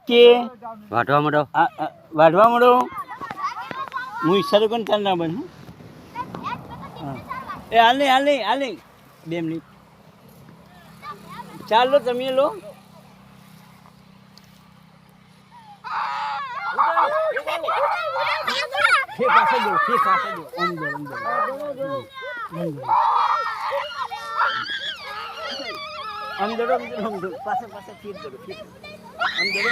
કે વાટવા માંડો. વાઢવા મળો. હું ઈશારો કોણ ચાલ ના બન એ હાલ નહીં 2 મિનિટ ચાલો તમે લો પાસે દો અંદર પાસે ફીર કરો અંદર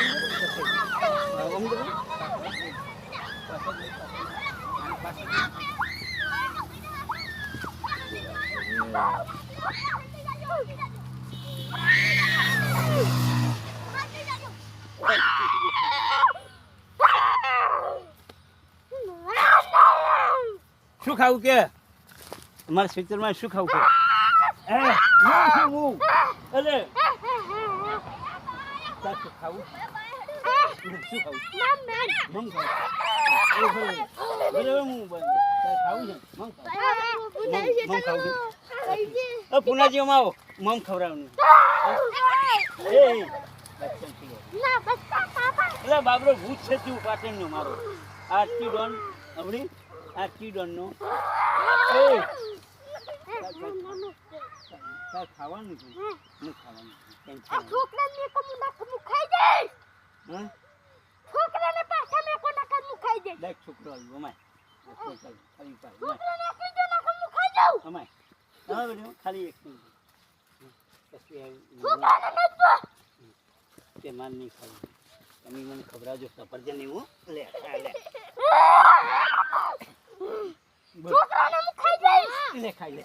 શું ખાવું કે અમારા ખેતરમાં શું ખાવું કે અરે શું ખાવું શું ખાવું મમ ખાવું પુનાજીઓમાં આવો મમ ખવડાવવાનું એટલે બાબરો ભૂત છે તું પાટણનો મારો આ ડોન હમણી આ ડોનનો ખાવાનું છે હું ખાવાનું છોકરો આવ્યો અમાય ખાલી એક તે માન નહીં ખાવું તમે મને ખવડાવજો સફરજન એવું લે લે ખાઈ લે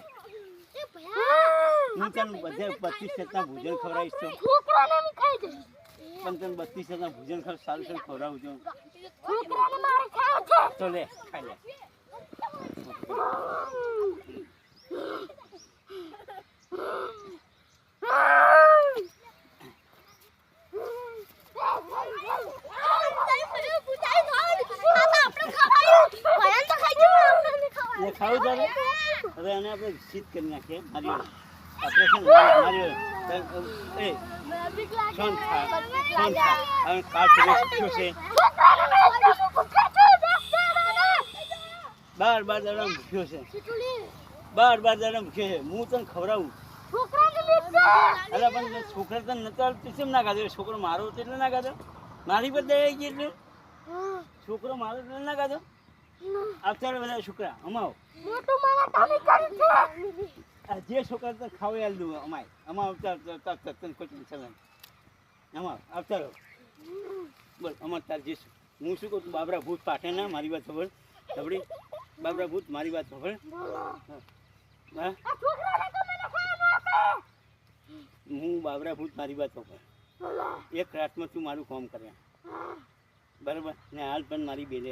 હું તને બધે 32 ભોજન ખવડાવીશ તો પણ તને 32 ભોજન સારું ખવડાવું છું તો લે ખાઈ લે ખાવું તારે હવે આને આપણે શીત કરી નાખીએ મારી ઓપરેશન મારી બાર દાડા ભૂખ્યો છે બાર દાડા ભૂખ્યો છે હું તને ખવડાવું અરે પણ છોકરા તને નતા કેમ ના ખાધો છોકરો મારો એટલે ના ખાધો મારી પર દઈ ગઈ એટલે છોકરો મારો એટલે ના ખાધો અત્યારે બધા છોકરા અમાવ જે છોકરા તને ખાવા યાદ દઉં અમાય અમાર તને કોઈ ચલાવ અમાર આવતા બોલ અમાર તાર જે હું શું કહું બાબરા ભૂત પાઠે ના મારી વાત ખબર ખબડી બાબરા ભૂત મારી વાત ખબર હા હું બાબરા ભૂત મારી વાત ખબર એક રાતમાં તું મારું કામ કર્યા બરાબર ને હાલ પણ મારી બેલે